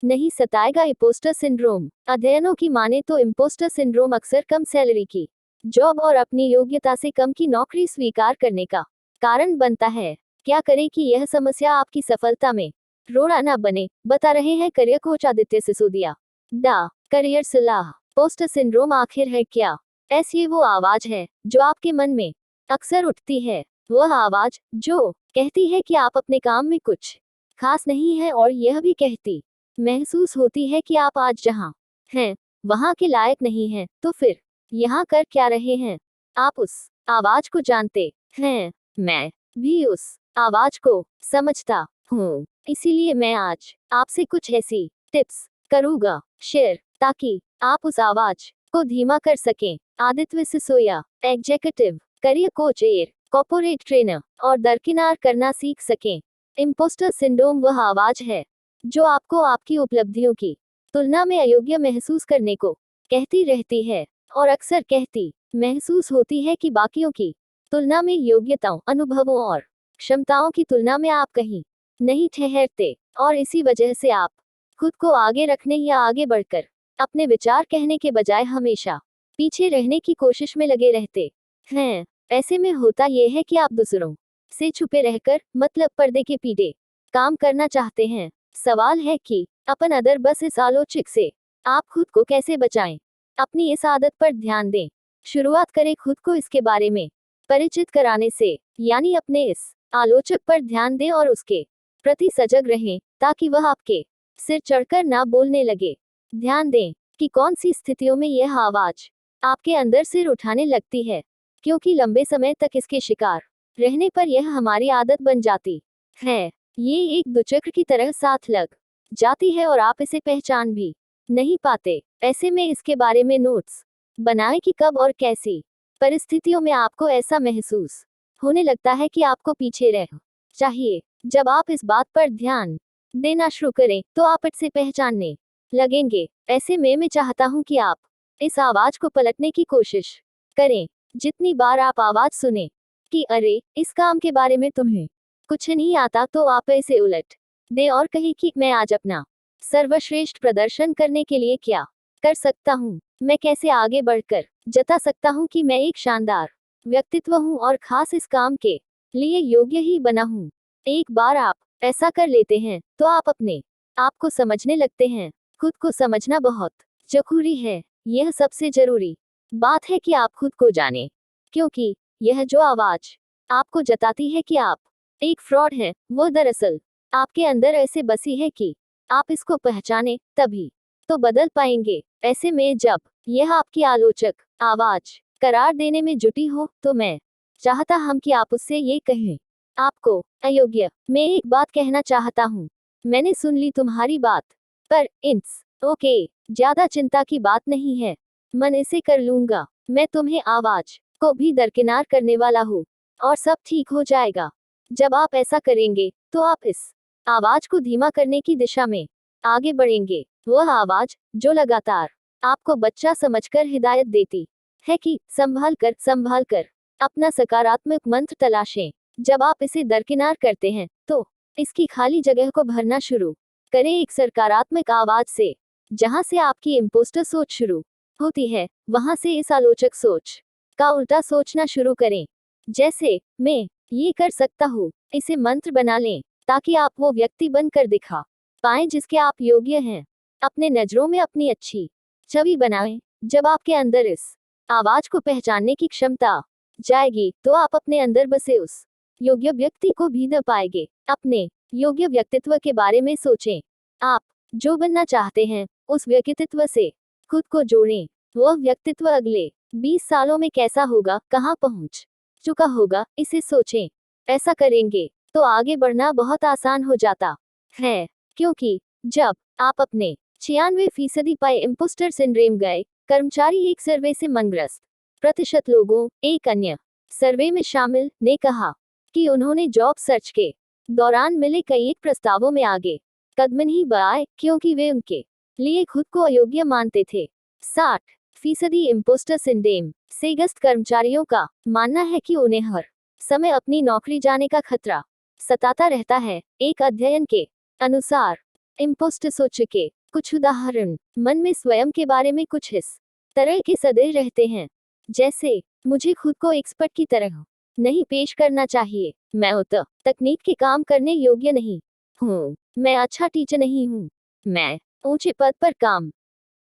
नहीं सताएगा impostor syndrome. अध्ययनों की माने तो इम्पोस्टर सिंड्रोम अक्सर कम सैलरी की जॉब और अपनी योग्यता से कम की नौकरी स्वीकार करने का कारण बनता है। क्या करें कि यह समस्या आपकी सफलता में रोड़ा न बने, बता रहे हैं career coach Aditya Sisodia. Career सलाह। इम्पोस्टर सिंड्रोम आखिर है क्या? ऐसी वो आवाज है जो आपके मन में अक्सर उठती है। वह आवाज जो कहती है कि आप अपने काम में कुछ खास नहीं है, और यह भी कहती महसूस होती है कि आप आज जहां हैं वहां के लायक नहीं हैं। तो फिर यहाँ कर क्या रहे हैं? आप उस आवाज को जानते हैं। मैं भी उस आवाज को समझता हूँ, इसीलिए मैं आज आपसे कुछ ऐसी टिप्स करूँगा शेयर ताकि आप उस आवाज को धीमा कर सकें। Aditya Sisodia, executive career coach, air corporate trainer, और दरकिनार करना सीख सकें। इम्पोस्टर सिंड्रोम वह आवाज है जो आपको आपकी उपलब्धियों की तुलना में अयोग्य महसूस करने को कहती रहती है, और अक्सर कहती महसूस होती है कि बाकियों की तुलना में योग्यताओं, अनुभवों और क्षमताओं की तुलना में आप कहीं नहीं ठहरते, और इसी वजह से आप खुद को आगे रखने या आगे बढ़कर अपने विचार कहने के बजाय हमेशा पीछे रहने की कोशिश में लगे रहते हैं। ऐसे में होता यह है कि आप दूसरों से छुपे रहकर, मतलब पर्दे के पीछे काम करना चाहते हैं। सवाल है कि अपन अदर बस इस आलोचक से आप खुद को कैसे बचाएं? अपनी इस आदत पर ध्यान दें। शुरुआत करें खुद को इसके बारे में परिचित कराने से, यानी अपने इस आलोचक पर ध्यान दें और उसके प्रति सजग रहें ताकि वह आपके सिर चढ़कर ना बोलने लगे। ध्यान दें कि कौन सी स्थितियों में यह आवाज आपके अंदर सिर उठाने लगती है, क्योंकि लंबे समय तक इसके शिकार रहने पर यह हमारी आदत बन जाती है। ये एक दुचक्र की तरह साथ लग जाती है और आप इसे पहचान भी नहीं पाते। ऐसे में इसके बारे में नोट्स बनाएं कि कब और कैसी परिस्थितियों में आपको ऐसा महसूस होने लगता है कि आपको पीछे रह चाहिए। जब आप इस बात पर ध्यान देना शुरू करें तो आप इसे पहचानने लगेंगे। ऐसे में मैं चाहता हूं कि आप इस आवाज को पलटने की कोशिश करें। जितनी बार आप आवाज सुने कि अरे इस काम के बारे में तुम्हें कुछ नहीं आता, तो आप इसे उलट दे और कहें कि मैं आज अपना सर्वश्रेष्ठ प्रदर्शन करने के लिए क्या कर सकता हूँ, मैं कैसे आगे बढ़कर जता सकता हूँ कि मैं एक शानदार व्यक्तित्व हूँ और खास इस काम के लिए योग्य ही बना हूँ। एक बार आप ऐसा कर लेते हैं तो आप अपने आप को समझने लगते हैं। खुद को समझना बहुत जरूरी है। यह सबसे जरूरी बात है कि आप खुद को जाने, क्योंकि यह जो आवाज आपको जताती है कि आप एक फ्रॉड है, वो दरअसल आपके अंदर ऐसे बसी है कि आप इसको पहचाने तभी तो बदल पाएंगे। ऐसे में जब यह आपकी आलोचक आवाज करार देने में जुटी हो तो मैं चाहता हम कि आप उससे ये कहें, आपको अयोग्य। मैं एक बात कहना चाहता हूँ, मैंने सुन ली तुम्हारी बात, पर इट्स ओके, ज्यादा चिंता की बात नहीं है, मन इसे कर लूंगा। मैं तुम्हें आवाज को भी दरकिनार करने वाला हूँ और सब ठीक हो जाएगा। जब आप ऐसा करेंगे तो आप इस आवाज को धीमा करने की दिशा में आगे बढ़ेंगे। वह आवाज जो लगातार आपको बच्चा समझकर हिदायत देती है कि संभाल कर अपना सकारात्मक मंत्र तलाशें। जब आप इसे दरकिनार करते हैं तो इसकी खाली जगह को भरना शुरू करें एक सकारात्मक आवाज से। जहां से आपकी इम्पोस्टर सोच शुरू होती है, वहां से इस आलोचक सोच का उल्टा सोचना शुरू करें। जैसे मैं ये कर सकता हूँ, इसे मंत्र बना लें ताकि आप वो व्यक्ति बनकर दिखा पाएं जिसके आप योग्य हैं। अपने नजरों में अपनी अच्छी छवि बनाएं। जब आपके अंदर इस आवाज को पहचानने की क्षमता जाएगी तो आप अपने अंदर बसे उस योग्य व्यक्ति को भी द पाएंगे। अपने योग्य व्यक्तित्व के बारे में सोचें। आप जो बनना चाहते हैं उस व्यक्तित्व से खुद को जोड़ें। वह व्यक्तित्व अगले 20 सालों में कैसा होगा, कहां पहुंच चुका होगा, इसे सोचें। ऐसा करेंगे तो आगे बढ़ना बहुत आसान हो जाता है, क्योंकि जब आप अपने 96% पाए इम्पोस्टर सिंड्रोम गए कर्मचारी एक सर्वे से मनग्रस्त प्रतिशत लोगों, एक अन्य सर्वे में शामिल, ने कहा कि उन्होंने जॉब सर्च के दौरान मिले कई एक प्रस्तावों में आगे कदम नहीं बढ़ाए क्योंकि वे उनके लिए खुद को अयोग्य मानते थे। 60% इम्पोस्टर सिंड्रोम से ग्रस्त कर्मचारियों का मानना है कि उन्हें हर समय अपनी नौकरी जाने का खतरा सताता रहता है। एक अध्ययन के अनुसार इम्पोस्टर सोच के कुछ उदाहरण मन में स्वयं के बारे में कुछ इस तरह के सदैव रहते हैं, जैसे मुझे खुद को एक्सपर्ट की तरह नहीं पेश करना चाहिए, मैं उत तकनीक के काम करने योग्य नहीं हूँ, मैं अच्छा टीचर नहीं हूँ, मैं ऊंचे पद पर काम